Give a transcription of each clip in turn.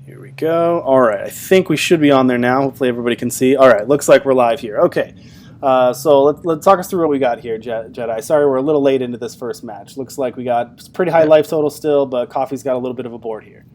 Here we go. All right, I think we should be on there now. Hopefully everybody can see. All right, looks like we're live here. Okay, so let's talk us through what we got here, Jedi. Sorry, we're a little late into this first match. Looks like we got pretty high life total still, but Coffee's got a little bit of a board here.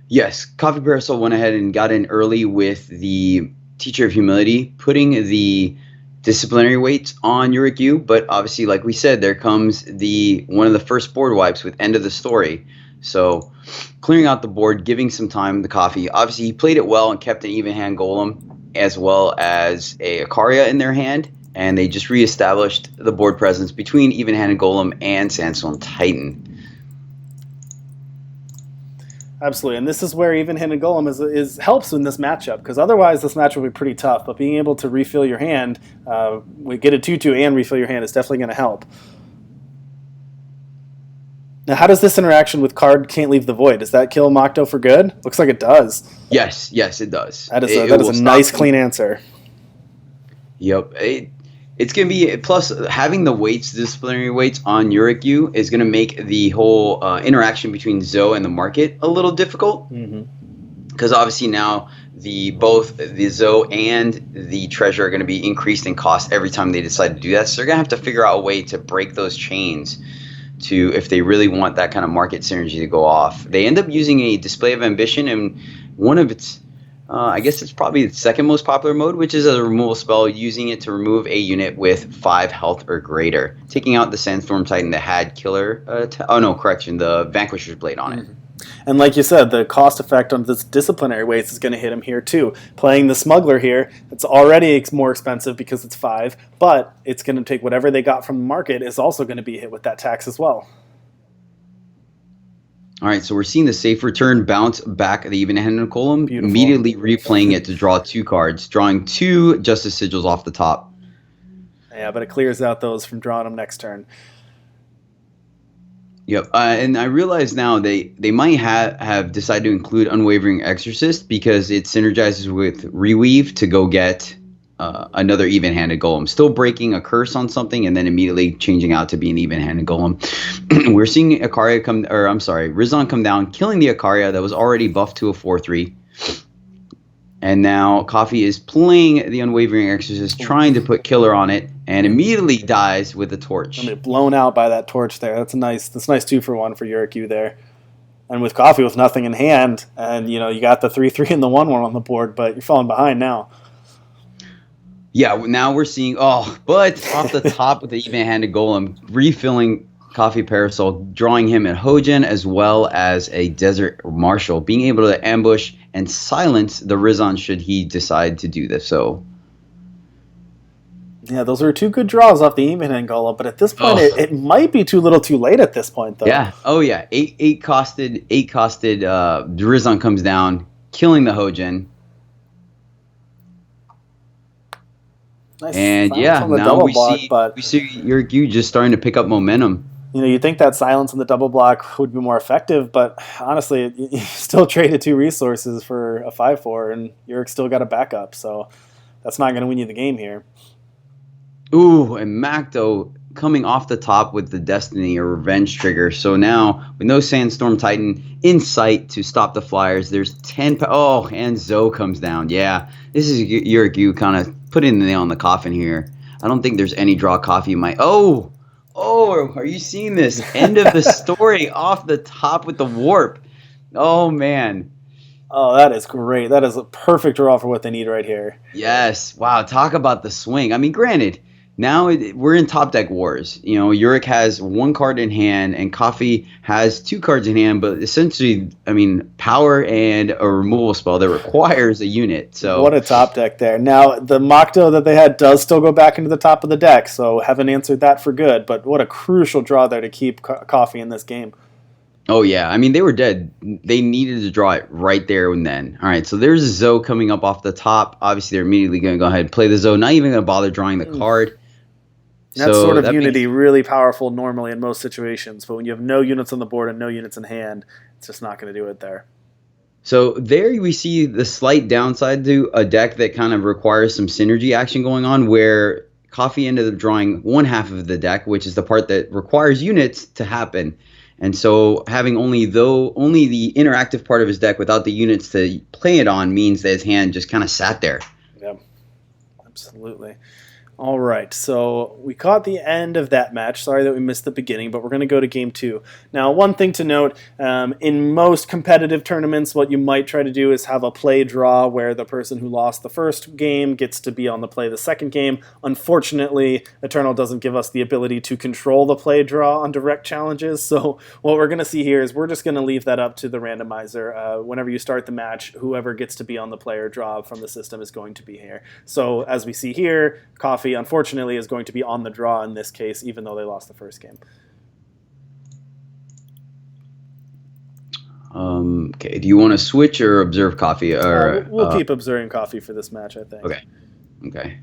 Yes, CoffeeParasol went ahead and got in early with the Teacher of Humility, putting the disciplinary weights on YuickYu, but obviously, like we said, there comes one of the first board wipes with End of the Story. So clearing out the board, giving some time to Coffee. Obviously, he played it well and kept an even hand golem as well as a Ikaria in their hand, and they just reestablished the board presence between even-handed golem and Sandstorm Titan. Absolutely, and this is where even-handed golem is helps in this matchup, because otherwise this match will be pretty tough. But being able to refill your hand, we get a 2/2 and refill your hand is definitely going to help. Now, how does this interaction with card can't leave the void? Does that kill Mocto for good? Looks like it does. Yes, it does. That is a nice, clean answer. Yep. It's going to be, plus having the weights, disciplinary weights on YuickYu is going to make the whole interaction between Zoe and the market a little difficult. Because obviously now both the Zoe and the treasure are going to be increased in cost every time they decide to do that. So they're going to have to figure out a way to break those chains if they really want that kind of market synergy to go off. They end up using a Display of Ambition, and one of its, I guess it's probably the second most popular mode, which is a removal spell, using it to remove a unit with 5 health or greater, taking out the Sandstorm Titan that had killer, the Vanquisher's Blade on it. And like you said, the cost effect on this disciplinary weights is going to hit him here too. Playing the Smuggler here, it's already more expensive because it's 5, but it's going to take whatever they got from the market is also going to be hit with that tax as well. All right, so we're seeing the safe return bounce back the even-handed golem, Beautiful. Immediately replaying it to draw 2 cards, drawing 2 Justice Sigils off the top. Yeah, but it clears out those from drawing them next turn. Yep, and I realize now they might have decided to include Unwavering Exorcist because it synergizes with Reweave to go get another even-handed golem. Still breaking a curse on something and then immediately changing out to be an even-handed golem. We're seeing Rizan come down, killing the Ikaria that was already buffed to a 4/3. And now Coffee is playing the Unwavering Exorcist, trying to put killer on it, and immediately dies with a torch. I mean, blown out by that torch there. That's nice 2-for-1 for YuickYu there. And with Coffee with nothing in hand, and you got the 3/3 and the 1/1 on the board, but you're falling behind now. Yeah, now we're seeing but off the top with the even-handed golem, refilling CoffeeParasol, drawing him a Hojen as well as a Desert Marshal, being able to ambush and silence the Rizan should he decide to do this. So, yeah, those are 2 good draws off the even-hand golem, but at this point, it might be too little too late at this point, though. Yeah. Oh, yeah. 8 costed. Rizan comes down, killing the Hojen. Nice. And yeah, now we see YuickYu just starting to pick up momentum. You'd think that silence in the double block would be more effective, but honestly, you still traded 2 resources for a 5/4, and Yurik still got a backup, so that's not going to win you the game here. Ooh, and Macto coming off the top with the Destiny or Revenge trigger. So now, with no Sandstorm Titan in sight to stop the Flyers, there's 10... and Zoe comes down. Yeah, this is YuickYu kind of putting the nail in the coffin here. I don't think there's any draw Coffee might... Oh, are you seeing this? End of the story off the top with the warp. Oh, man. Oh, that is great. That is a perfect draw for what they need right here. Yes. Wow, talk about the swing. I mean, granted, now we're in top deck wars. Yurik has 1 card in hand, and Coffee has 2 cards in hand, but essentially, I mean, power and a removal spell that requires a unit. So what a top deck there. Now, the Mocto that they had does still go back into the top of the deck, so haven't answered that for good, but what a crucial draw there to keep Coffee in this game. Oh, yeah. I mean, they were dead. They needed to draw it right there and then. All right, so there's a Zoe coming up off the top. Obviously, they're immediately going to go ahead and play the Zoe, not even going to bother drawing the card. That sort of unity really powerful normally in most situations, but when you have no units on the board and no units in hand, it's just not going to do it there. So there we see the slight downside to a deck that kind of requires some synergy action going on, where Coffee ended up drawing 1/2 of the deck, which is the part that requires units to happen. And so having only the interactive part of his deck without the units to play it on means that his hand just kind of sat there. Yeah, absolutely. All right, so we caught the end of that match. Sorry that we missed the beginning, but we're going to go to game 2. Now, one thing to note, in most competitive tournaments, what you might try to do is have a play draw where the person who lost the first game gets to be on the play the second game. Unfortunately, Eternal doesn't give us the ability to control the play draw on direct challenges, so what we're going to see here is we're just going to leave that up to the randomizer. Whenever you start the match, whoever gets to be on the player draw from the system is going to be here. So, as we see here, Coffee, unfortunately, is going to be on the draw in this case, even though they lost the first game. Okay, do you want to switch or observe Coffee? Or we'll keep observing Coffee for this match, I think. Okay.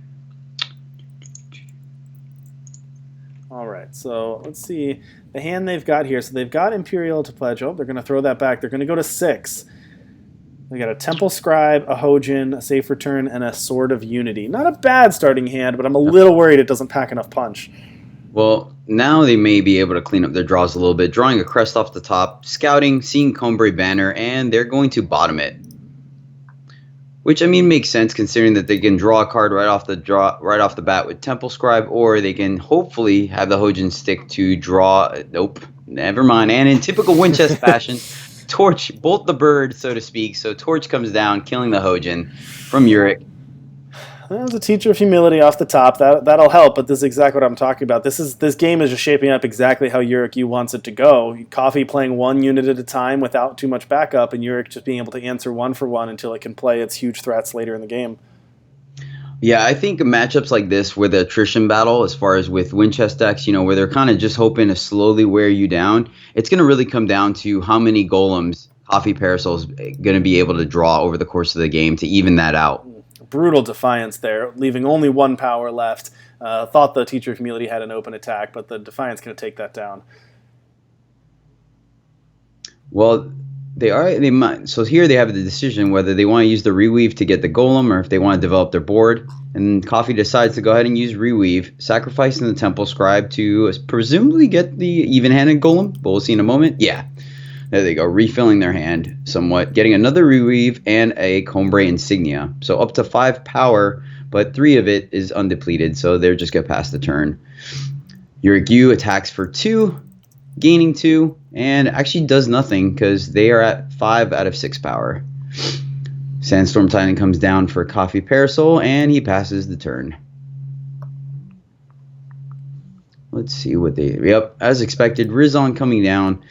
All right, so let's see the hand they've got here. So they've got Imperial to pledge. Oh, they're going to throw that back. They're going to go to 6. They got a Temple Scribe, a Hojin, a Safe Return, and a Sword of Unity. Not a bad starting hand, but I'm a little worried it doesn't pack enough punch. Well, now they may be able to clean up their draws a little bit, drawing a crest off the top, scouting, seeing Combray Banner, and they're going to bottom it. Which, I mean, makes sense considering that they can draw a card right off the bat with Temple Scribe, or they can hopefully have the Hojin stick to draw. Nope, never mind. And in typical Winchester fashion, Torch, bolt the bird, so to speak. So Torch comes down, killing the Hojin from Yuick. There's a teacher of humility off the top. That'll help, but this is exactly what I'm talking about. This game is just shaping up exactly how YuickYu wants it to go. Coffee playing one unit at a time without too much backup, and Yuick just being able to answer one for one until it can play its huge threats later in the game. Yeah, I think matchups like this with attrition battle, as far as with Winchester decks, where they're kind of just hoping to slowly wear you down, it's going to really come down to how many golems CoffeeParasol is going to be able to draw over the course of the game to even that out. Brutal Defiance there, leaving only one power left. Thought the Teacher of Humility had an open attack, but the Defiance going to take that down. Well, they might. So here they have the decision whether they want to use the Reweave to get the Golem or if they want to develop their board. And Coffee decides to go ahead and use Reweave, sacrificing the Temple Scribe to presumably get the even-handed Golem, but we'll see in a moment. Yeah, there they go, refilling their hand somewhat, getting another Reweave and a Combray Insignia. So up to 5 power, but 3 of it is undepleted, so they're just going to pass the turn. YuickYu attacks for 2, gaining 2, and actually does nothing because they are at 5 out of 6 power. Sandstorm Titan comes down for CoffeeParasol, and he passes the turn. Let's see what they... Yep, as expected, Rizon coming down.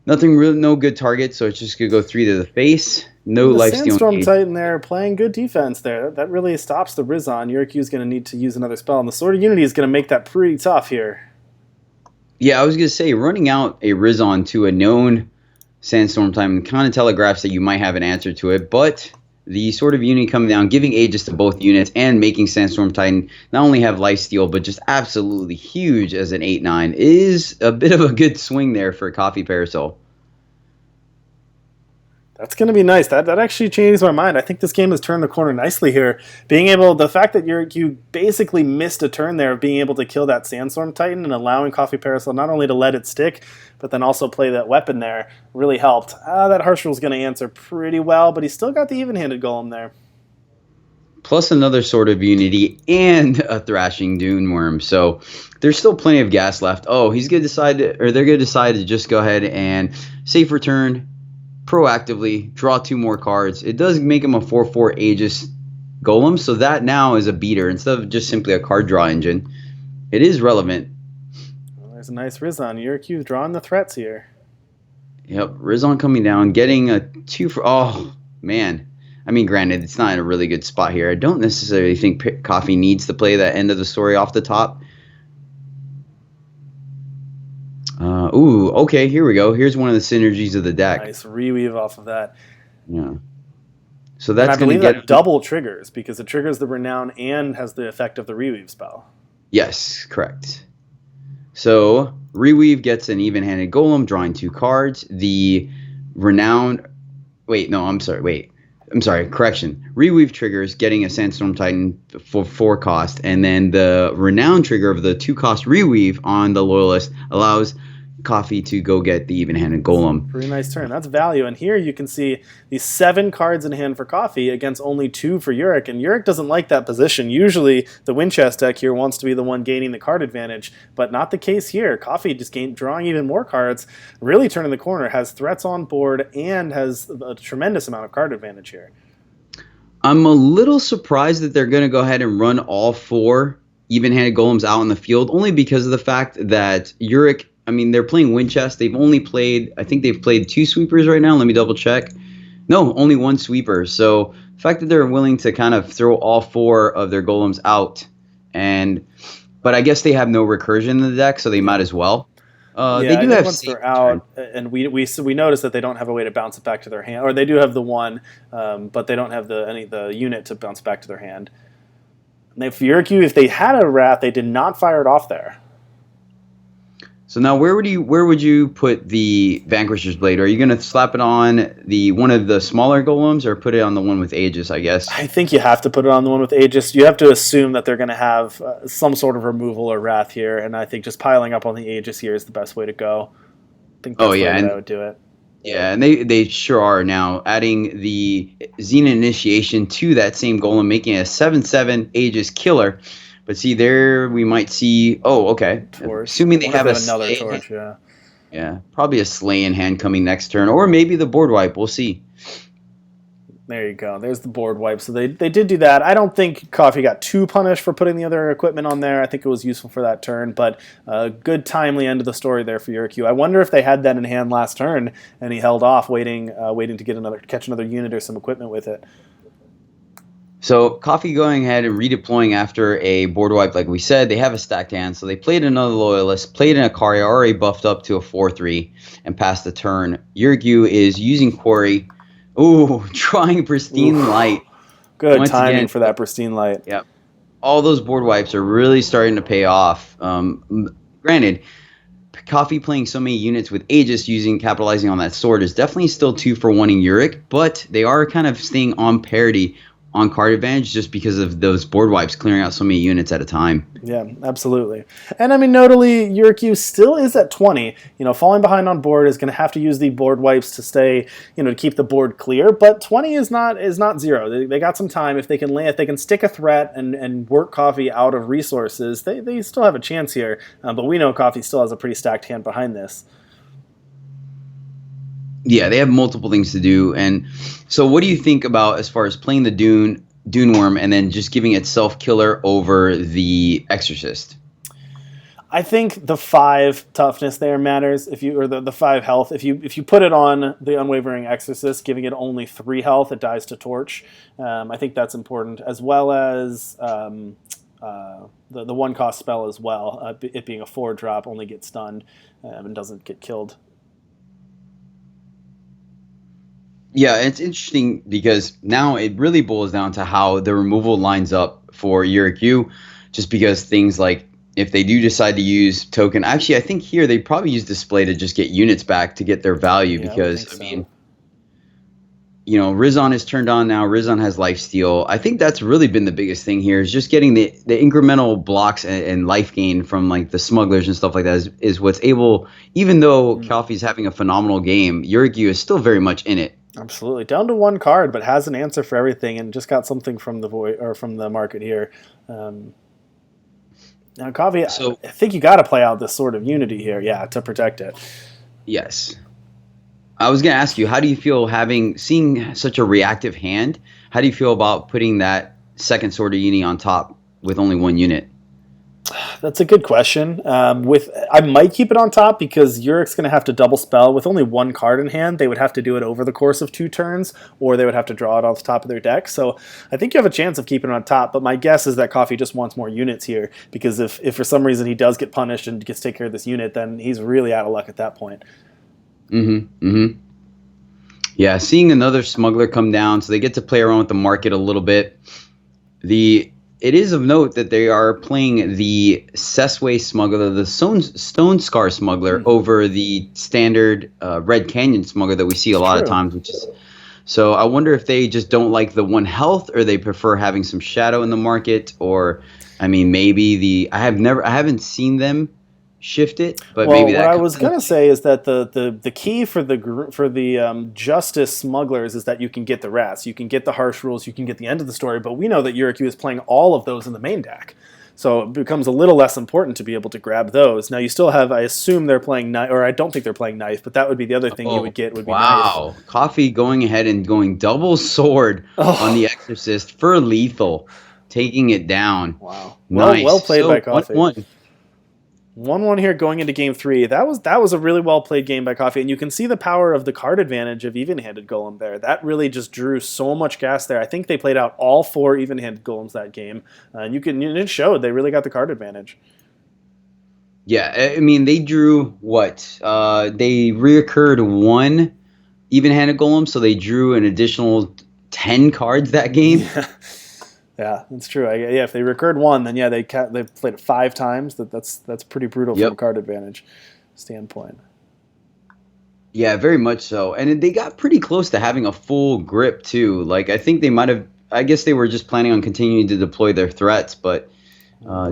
Nothing real, no good target, so it's just going to go 3 to the face. No lifesteal. Sandstorm Titan there playing good defense there. That really stops the Rizon. YuickYu is going to need to use another spell, and the Sword of Unity is going to make that pretty tough here. Yeah, I was going to say, running out a Rizon to a known Sandstorm Titan kind of telegraphs that you might have an answer to it, but the Sword of Unity coming down, giving Aegis to both units, and making Sandstorm Titan not only have lifesteal, but just absolutely huge as an 8/9 is a bit of a good swing there for CoffeeParasol. That's going to be nice. That actually changes my mind. I think this game has turned the corner nicely here. The fact that you basically missed a turn there of being able to kill that Sandstorm Titan and allowing CoffeeParasol not only to let it stick, but then also play that weapon there really helped. That Harshrul is going to answer pretty well, but he's still got the even-handed Golem there. Plus another Sword of Unity and a Thrashing Dune Worm. So there's still plenty of gas left. Oh, they're going to decide to just go ahead and safe return, proactively draw 2 more cards. It does make him a 4/4 Aegis Golem, so that now is a beater instead of just simply a card draw engine. It is relevant. Well, there's a nice Rizon. YuickYu drawing the threats here. Yep, Rizon coming down, getting a 2 for... Oh, man. I mean, granted, it's not in a really good spot here. I don't necessarily think Coffee needs to play that end of the story off the top. Ooh, okay, here we go. Here's one of the synergies of the deck. Nice reweave off of that. Yeah. So that's going to get that double triggers because it triggers the Renown and has the effect of the reweave spell. Yes, correct. So Reweave gets an even-handed Golem, drawing 2 cards. The Renown... Correction. Reweave triggers, getting a Sandstorm Titan for 4 cost, and then the Renown trigger of the 2 cost Reweave on the Loyalist allows Coffee to go get the even-handed golem. Pretty nice turn. That's value. And here you can see these 7 cards in hand for Coffee against only 2 for Yurik. And Yurik doesn't like that position. Usually the Winchest deck here wants to be the one gaining the card advantage, but not the case here. Coffee just drawing even more cards, really turning the corner, has threats on board, and has a tremendous amount of card advantage here. I'm a little surprised that they're going to go ahead and run all 4 even-handed golems out in the field, only because of the fact that Yurik, I mean, they're playing Winchest. They've only played, I think they've played 2 sweepers right now. Let me double check. No, only 1 sweeper. So the fact that they're willing to kind of throw all 4 of their golems out, but I guess they have no recursion in the deck, so they might as well. They do have once they're out, and we notice that they don't have a way to bounce it back to their hand, or they do have the one, but they don't have the unit to bounce back to their hand. And for YuickYu, if they had a Wrath, they did not fire it off there. So now, where would you put the Vanquisher's Blade? Are you going to slap it on the one of the smaller golems, or put it on the one with Aegis? I guess. I think you have to put it on the one with Aegis. You have to assume that they're going to have some sort of removal or Wrath here, and I think just piling up on the Aegis here is the best way to go. I think that's the way that I would do it. Yeah, and they sure are now adding the Xena Initiation to that same golem, making it a 7/7 Aegis killer. But see, there we might see. Oh, okay. Torch. Assuming they have another torch, yeah. Yeah, probably a Slay in hand coming next turn, or maybe the board wipe. We'll see. There you go. There's the board wipe. So they did do that. I don't think Coffee got too punished for putting the other equipment on there. I think it was useful for that turn, but a good timely end of the story there for YuickYu. I wonder if they had that in hand last turn and he held off, waiting to get catch another unit or some equipment with it. So Coffee going ahead and redeploying after a board wipe, like we said, they have a stacked hand. So they played another Loyalist, played an Akaria, already buffed up to a 4/3, and passed the turn. YuickYu is using Quarry. Ooh, trying Pristine Light. Good once timing again, for that Pristine Light. Yep. All those board wipes are really starting to pay off. Granted, Coffee playing so many units with Aegis capitalizing on that sword is definitely still 2 for 1-ing Yurik, but they are kind of staying on parity on card advantage just because of those board wipes clearing out so many units at a time. Yeah, absolutely. And I mean, notably, YuickYu still is at 20. Falling behind on board is going to have to use the board wipes to stay, to keep the board clear. But 20 is not 0. They got some time. If they can stick a threat and work Coffee out of resources, they still have a chance here. But we know Coffee still has a pretty stacked hand behind this. Yeah, they have multiple things to do. And so what do you think about as far as playing the Dune Worm and then just giving it Self-Killer over the Exorcist? I think the 5 toughness there matters. The 5 health. If you put it on the Unwavering Exorcist, giving it only 3 health, it dies to Torch. I think that's important, as well as the 1-cost spell as well. It being a 4-drop, only gets stunned and doesn't get killed. Yeah, it's interesting because now it really boils down to how the removal lines up for YuickYu, just because things like if they do decide to use token, actually I think here they probably use display to just get units back to get their value, because I mean, Rizon is turned on now. Rizon has lifesteal. I think that's really been the biggest thing here, is just getting the incremental blocks and life gain from like the smugglers and stuff like that is what's able, even though Coffee's having a phenomenal game, YuickYu is still very much in it. Absolutely, down to 1 card, but has an answer for everything, and just got something from from the market here. Now, Coffee, I think you got to play out this sort of unity here, to protect it. Yes, I was going to ask you, how do you feel seeing such a reactive hand? How do you feel about putting that second Sword of Unity on top with only 1 unit? That's a good question. I might keep it on top because Yurik's going to have to double spell with only 1 card in hand. They would have to do it over the course of 2 turns, or they would have to draw it off the top of their deck. So I think you have a chance of keeping it on top. But my guess is that Coffee just wants more units here, because if for some reason he does get punished and gets to take care of this unit, then he's really out of luck at that point. Yeah, seeing another smuggler come down, so they get to play around with the market a little bit. It is of note that they are playing the Sesway Smuggler, the Stone Scar Smuggler, over the standard Red Canyon Smuggler that we see a lot of times. So I wonder if they just don't like the 1 health, or they prefer having some shadow in the market, or I mean maybe I haven't seen them shift it, but Well, maybe what that I comes was gonna say is that the key for the justice smugglers is that you can get the rats, you can get the harsh rules, you can get the end of the story. But we know that YuickYu is playing all of those in the main deck, so it becomes a little less important to be able to grab those. Now you still have, I assume they're playing knife, or I don't think they're playing knife, but that would be the other thing you Oh, would get would be knife. wow. Coffee going ahead and going double sword on Oh, the Exorcist for lethal, taking it down. wow. Well Nice. played by So one Coffee. one. 1-1 here going into game three. That was a really well played game by Coffee, and you can see the power of the card advantage of even-handed golem there. That really just drew so much gas there. I think they played out all 4 even-handed golems that game, and it showed they really got the card advantage. Yeah, I mean they drew what? They reoccurred one even-handed golem, so they drew an additional 10 cards that game. Yeah, yeah, that's true. Yeah, if they recurred 1, then yeah, they played it 5 times. That's pretty brutal from a Yep. card advantage standpoint. Yeah, very much so. And they got pretty close to having a full grip too. Like I think they might have. I guess they were just planning on continuing to deploy their threats. But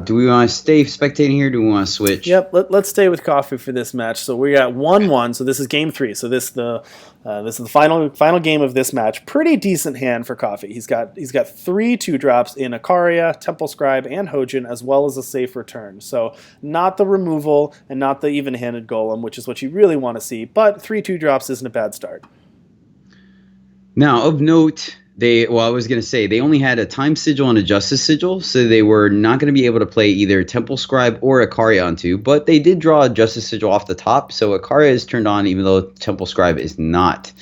do we want to stay spectating here? Or do we want to switch? Yep, let's stay with Coffee for this match. So we got 1-1. So this is game 3. So this is the final game of this match. Pretty decent hand for Coffee. He's got 3 2-drops in Akaria, Temple Scribe, and Hojin, as well as a safe return. So not the removal and not the even-handed golem, which is what you really want to see. But 3 2-drops isn't a bad start. Now, of note, I was going to say, they only had a time sigil and a justice sigil, so they were not going to be able to play either Temple Scribe or Akaria onto, but they did draw a justice sigil off the top, so Akaria is turned on even though Temple Scribe is not.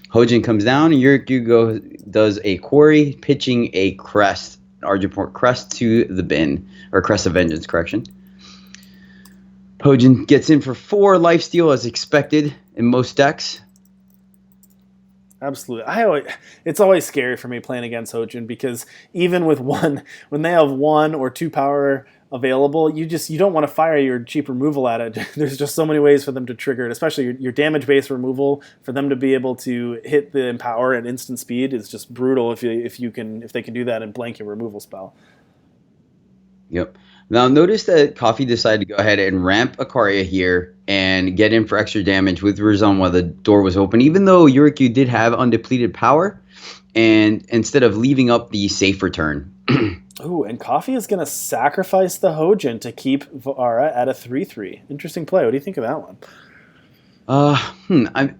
Hojin comes down, and YuickYu does a quarry, pitching a crest, Argentport crest to the bin, or crest of vengeance, correction. Hojin gets in for 4 lifesteal as expected in most decks. Absolutely. It's always scary for me playing against Hojin because even with when they have 1 or 2 power available, you don't want to fire your cheap removal at it. There's just so many ways for them to trigger it, especially your damage-based removal. For them to be able to hit the Empower at instant speed is just brutal if they can do that and blank your removal spell. Yep. Now notice that Coffee decided to go ahead and ramp Akaria here and get in for extra damage with Rizon while the door was open, even though YuickYu did have undepleted power, and instead of leaving up the safe return. Ooh, and Coffee is going to sacrifice the Hojin to keep Vara at a 3/3. Interesting play. What do you think of that one?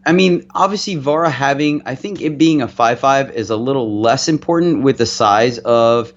I mean, obviously Vara I think it being a 5/5 is a little less important with the size of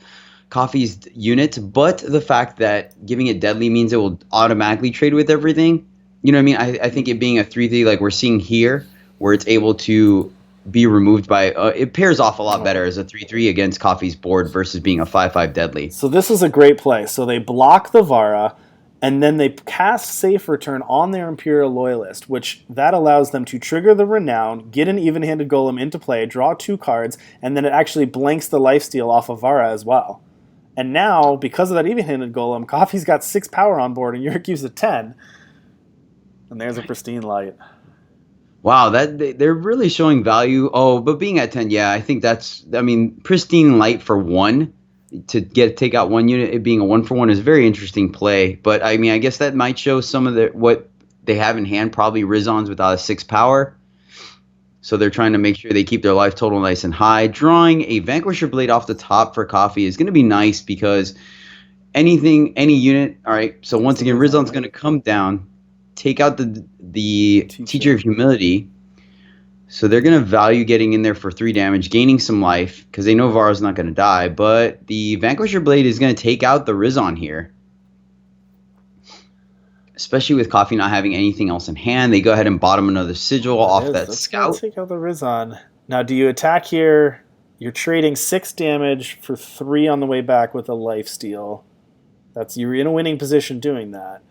Coffee's unit, but the fact that giving it deadly means it will automatically trade with everything. You know what I mean? I think it being a 3/3 like we're seeing here, where it's able to be removed by it pairs off a lot better as a 3/3 against Coffee's board versus being a 5/5 deadly. So this is a great play. So they block the Vara, and then they cast Safe Return on their Imperial Loyalist, which that allows them to trigger the Renown, get an even-handed golem into play, draw 2 cards, and then it actually blanks the lifesteal off of Vara as well. And now, because of that even-handed golem, Coffee's got 6 power on board, and YuickYu's at 10. And there's a pristine light. Wow, they're really showing value. Oh, but being at 10, yeah, I think pristine light for 1 to take out 1 unit, it being a 1-for-1 is a very interesting play. But I mean, I guess that might show some of what they have in hand, probably Rizons without a 6 power. So they're trying to make sure they keep their life total nice and high. Drawing a Vanquisher Blade off the top for Coffee is going to be nice because any unit. All right, so once again, Rizon's going to come down, take out the Teacher of Humility. So they're going to value getting in there for 3 damage, gaining some life because they know Vara's not going to die. But the Vanquisher Blade is going to take out the Rizon here. Especially with Coffee not having anything else in hand, they go ahead and bottom another sigil off that scout. Take out the Rizon. Now, do you attack here? You're trading 6 damage for 3 on the way back with a lifesteal. You're in a winning position doing that.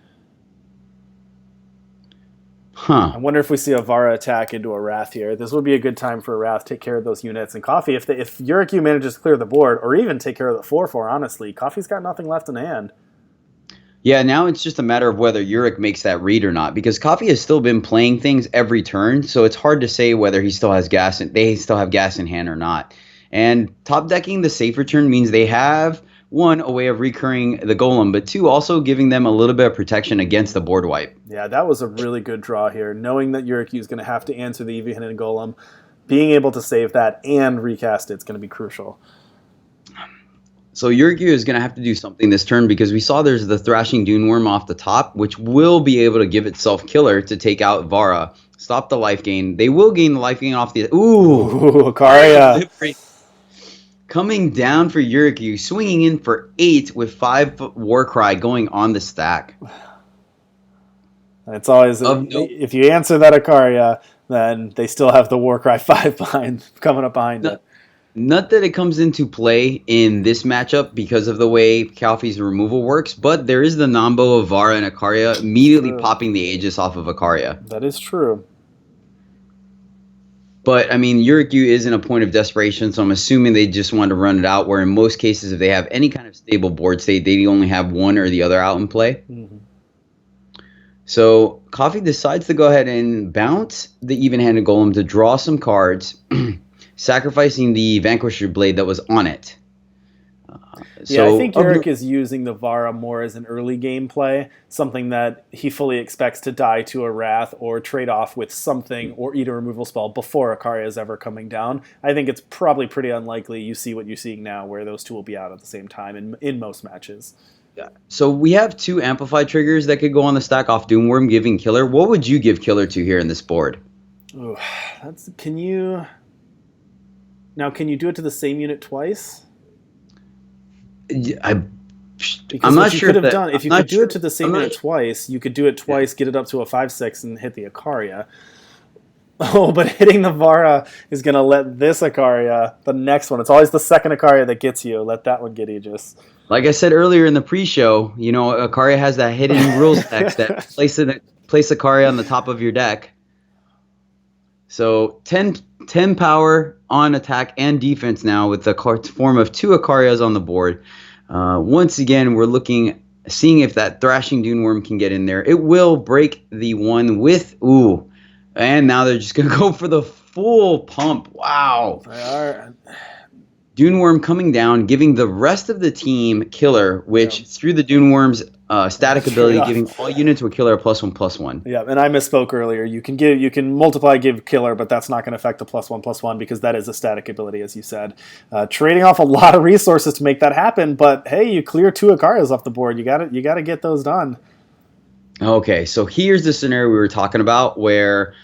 Huh. I wonder if we see a Vara attack into a Wrath here. This would be a good time for a Wrath. Take care of those units. And Coffee, if YuickYu manages to clear the board, or even take care of the 4/4, honestly, Coffee's got nothing left in hand. Yeah, now it's just a matter of whether Yurik makes that read or not, because Coffee has still been playing things every turn, so it's hard to say whether they still have gas in hand or not. And top decking the safe return means they have one, a way of recurring the golem, but two, also giving them a little bit of protection against the board wipe. Yeah, that was a really good draw here. Knowing that YuickYu is going to have to answer the even-handed golem, being able to save that and recast it's going to be crucial. So YuickYu is going to have to do something this turn because we saw there's the Thrashing Dune Worm off the top, which will be able to give itself Killer to take out Vara. Stop the life gain. They will gain the life gain off the... Ooh, Akaria. Coming down for YuickYu, swinging in for 8 with 5 Warcry going on the stack. It's always... if you answer that Akaria, then they still have the Warcry 5 coming up behind it. Not that it comes into play in this matchup because of the way Calfee's removal works, but there is the Nambo of Vara and Akaria immediately popping the Aegis off of Akaria. That is true. But, I mean, YuickYu is in a point of desperation, so I'm assuming they just want to run it out, where in most cases, if they have any kind of stable board state, they only have one or the other out in play. Mm-hmm. So Coffee decides to go ahead and bounce the even-handed golem to draw some cards, sacrificing the Vanquisher Blade that was on it. Yeah, I think Eric is using the Vara more as an early game play, something that he fully expects to die to a Wrath or trade off with something or eat a removal spell before Akaria is ever coming down. I think it's probably pretty unlikely you see what you're seeing now, where those two will be out at the same time in most matches. Yeah. So we have 2 amplified triggers that could go on the stack off Doomworm, giving Killer. What would you give Killer to here in this board? Ooh, can you do it to the same unit twice? I'm not sure if you could do it to the same unit twice, you could do it twice, get it up to a 5/6, and hit the Akaria. Oh, but hitting the Vara is going to let this Akaria, the next one, it's always the second Akaria that gets you. Let that one get Aegis. Like I said earlier in the pre-show, Akaria has that hidden rules text that place Akaria on the top of your deck. So 10 power on attack and defense now with the form of 2 Akarias on the board. Once again, we're seeing if that Thrashing Dune Worm can get in there. It will break the one with... Ooh. And now they're just going to go for the full pump. Wow. They are... Dune Worm coming down, giving the rest of the team Killer, which through the Dune Worm's static ability, giving all units with Killer a +1/+1. Yeah, and I misspoke earlier. You can multiply, give Killer, but that's not going to affect the +1/+1 because that is a static ability, as you said. Trading off a lot of resources to make that happen, but hey, you clear 2 Akarias off the board. You got to get those done. Okay, so here's the scenario we were talking about where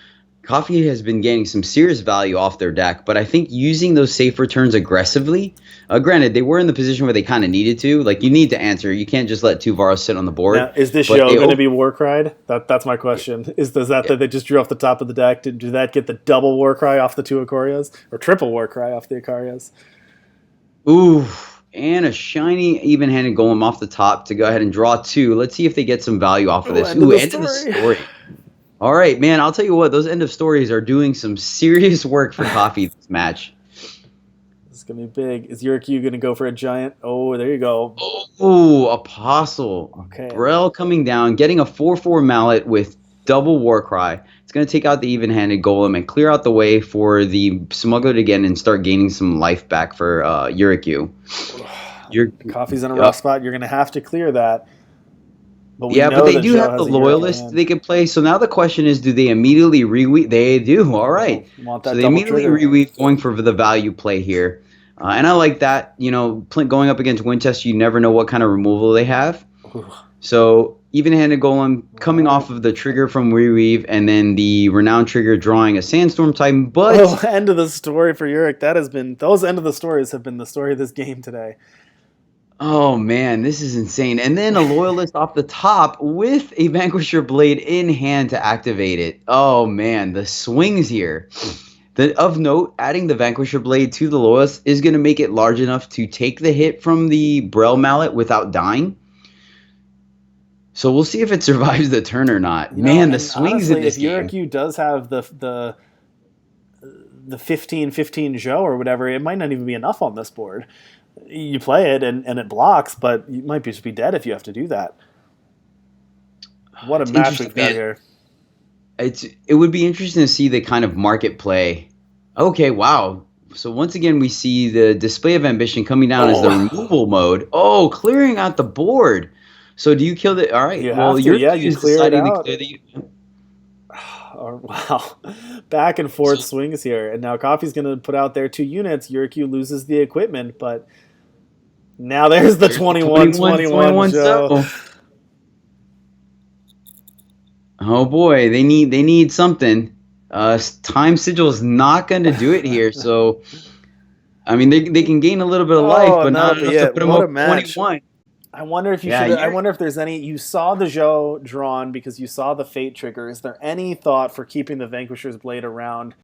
Coffee has been gaining some serious value off their deck, but I think using those safe returns aggressively, granted, they were in the position where they kind of needed to. Like, you need to answer. You can't just let 2 Varas sit on the board. Now, is this show going to be Warcried? That's my question. That they just drew off the top of the deck? Did that get the double Warcry off the 2 Akarias? Or triple Warcry off the Akarias? Ooh, and a shiny even-handed golem off the top to go ahead and draw 2. Let's see if they get some value off of this. End of the story. All right, man, I'll tell you what, those end of stories are doing some serious work for Coffee this match. This is going to be big. Is YuickYu going to go for a giant? Oh, there you go. Oh, Apostle. Okay. Brel coming down, getting a 4/4 mallet with double Warcry. It's going to take out the even-handed golem and clear out the way for the Smuggler again and start gaining some life back for YuickYu. Coffee's in a rough spot. You're going to have to clear that. But they do have the Loyalist they can play. So now the question is, do they immediately reweave? They do. All right. So they immediately reweave, going for the value play here. And I like that. Going up against Winchester, you never know what kind of removal they have. So even-handed golem coming off of the trigger from reweave, and then the renowned trigger drawing a Sandstorm Titan. But end of the story for Yurik. Those end of the stories have been the story of this game today. Oh, man, this is insane. And then a Loyalist off the top with a Vanquisher Blade in hand to activate it. Oh, man, the swings here. Of note, adding the Vanquisher Blade to the Loyalist is going to make it large enough to take the hit from the Brel Mallet without dying. So we'll see if it survives the turn or not. Man, the swings honestly, in this game. If game. YuickYu does have the 15-15 Zhou or whatever, it might not even be enough on this board. You play it and it blocks, but you might just be dead if you have to do that. What a match we've got here. It would be interesting to see the kind of market play. Okay, wow. So once again, we see the display of ambition coming down as the removal mode. Oh, clearing out the board. So do you kill the? All right. You Well, have to, your yeah. queue You is clear it deciding to out. clear the. Oh, wow, back and forth swings here, and now Coffee's going to put out their 2 units. YuickYu loses the equipment, but now there's the 21-21 show. So. Oh boy, they need something. Time sigil is not going to do it here. So I mean, they can gain a little bit of life, Oh, but and not that'll be enough to it. put them What a over match! 21. I wonder if you Yeah, should. I you're wonder if there's any. You saw the Zhou drawn because you saw the fate trigger. Is there any thought for keeping the Vanquisher's Blade around